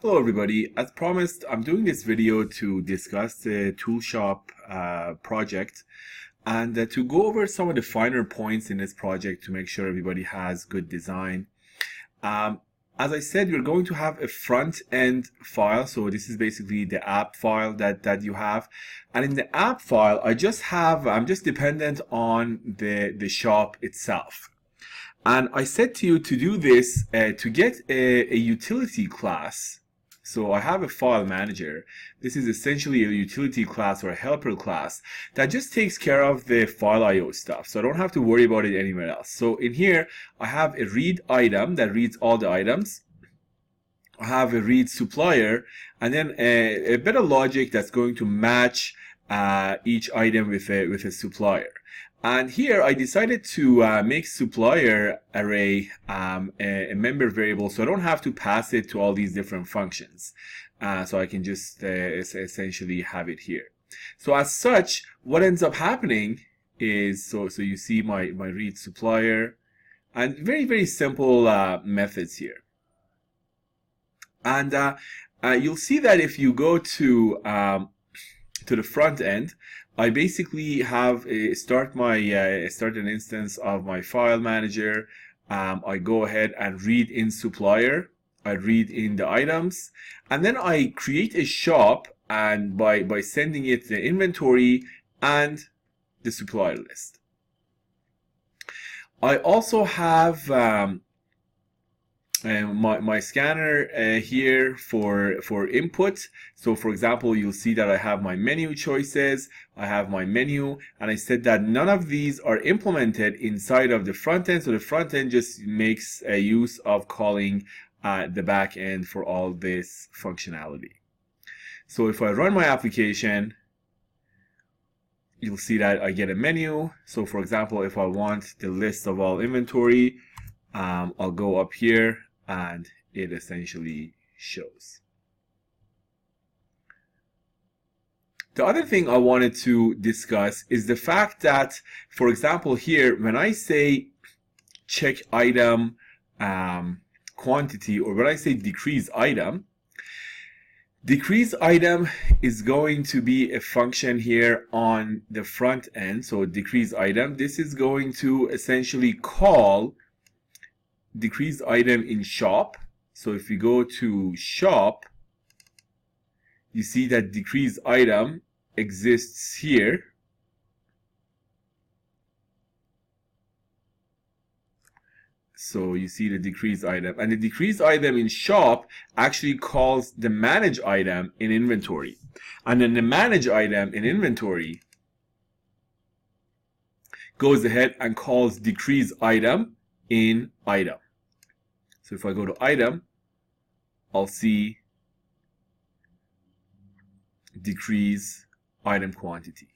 Hello everybody. As promised, I'm doing this video to discuss the ToolShop project and to go over some of the finer points in this project to make sure everybody has good design. Um, as I said, you're going to have a front end file. So this is basically the app file that you have. And in the app file, I'm just dependent on the shop itself. And I said to you to do this to get a utility class. So I have a file manager. This is essentially a utility class or a helper class that just takes care of the file IO stuff. So I don't have to worry about it anywhere else. So in here, I have a read item that reads all the items. I have a read supplier, and then a bit of logic that's going to match each item with a supplier. And here I decided to make supplier array a member variable, so I don't have to pass it to all these different functions. So I can just essentially have it here. So as such, what ends up happening is, so you see my read supplier, and very simple methods here. And you'll see that if you go to the front end, I basically have start an instance of my file manager. I go ahead and read in supplier. I read in the items, and then I create a shop, and by sending it the inventory and the supplier list. I also have my scanner here for input. So for example, you'll see that I have my menu choices, I have my menu, and I said that none of these are implemented inside of the front end. So the front end just makes a use of calling the back end for all this functionality. So if I run my application, you'll see that I get a menu. So for example, if I want the list of all inventory, I'll go up here and it essentially shows. The other thing I wanted to discuss is the fact that, for example, here, when I say check item quantity, or when I say decrease item is going to be a function here on the front end. So decrease item, this is going to essentially call decrease item in shop. So if we go to shop, you see that decrease item exists here. So you see the decrease item, and the decrease item in shop actually calls the manage item in inventory. And then the manage item in inventory goes ahead and calls decrease item in item. So if I go to item, I'll see decrease item quantity.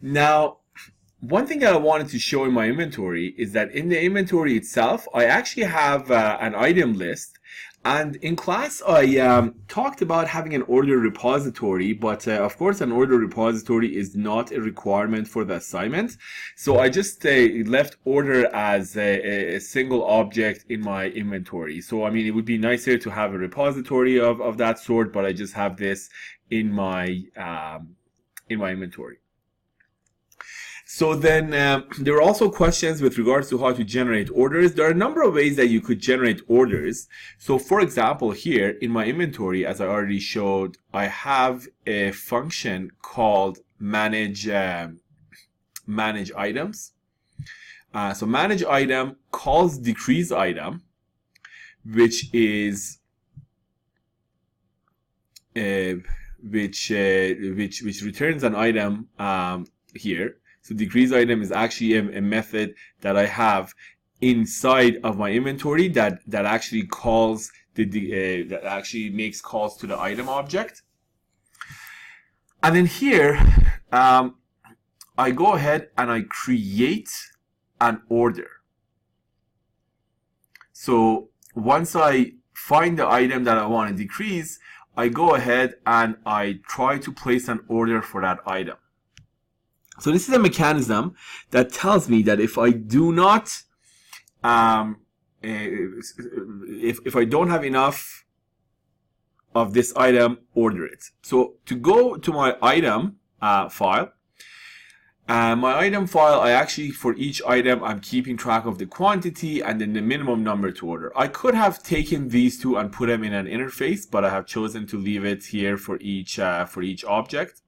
Now, one thing that I wanted to show in my inventory is that in the inventory itself, I actually have an item list. And in class, I talked about having an order repository, but of course, an order repository is not a requirement for the assignment. So I just left order as a single object in my inventory. So I mean, it would be nicer to have a repository of that sort, but I just have this in my inventory. So then there are also questions with regards to how to generate orders. There are a number of ways that you could generate orders. So for example, here in my inventory, as I already showed, I have a function called manage items. So manage item calls decrease item, which is which returns an item here. So decrease item is actually a method that I have inside of my inventory that actually calls that actually makes calls to the item object. And then here, I go ahead and I create an order. So once I find the item that I want to decrease, I go ahead and I try to place an order for that item. So this is a mechanism that tells me that if I do not if I don't have enough of this item, order it. So to go to my item file, my item file, I actually, for each item, I'm keeping track of the quantity and then the minimum number to order. I could have taken these two and put them in an interface, but I have chosen to leave it here for each object.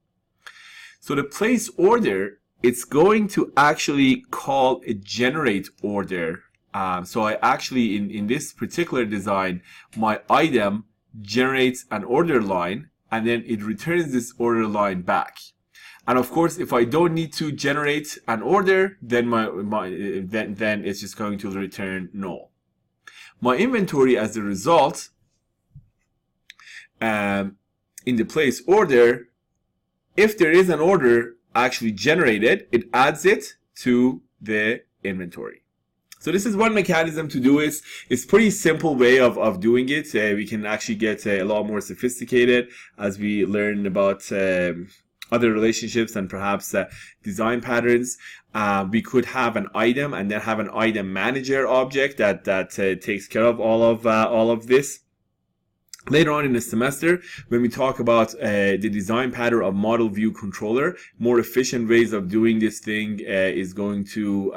So the place order, it's going to actually call a generate order. So I actually, in this particular design, my item generates an order line and then it returns this order line back. And of course, if I don't need to generate an order, then then it's just going to return null. My inventory, as a result, in the place order, if there is an order actually generated, it adds it to the inventory. So this is one mechanism to do it. It's a pretty simple way of doing it. We can actually get a lot more sophisticated as we learn about other relationships and perhaps design patterns. We could have an item and then have an item manager object that takes care of all of this. Later on in the semester, when we talk about the design pattern of model view controller, more efficient ways of doing this thing is going to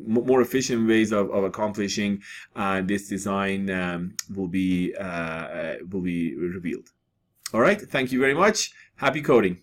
more efficient ways of accomplishing this design will be revealed. All right, thank you very much. Happy coding.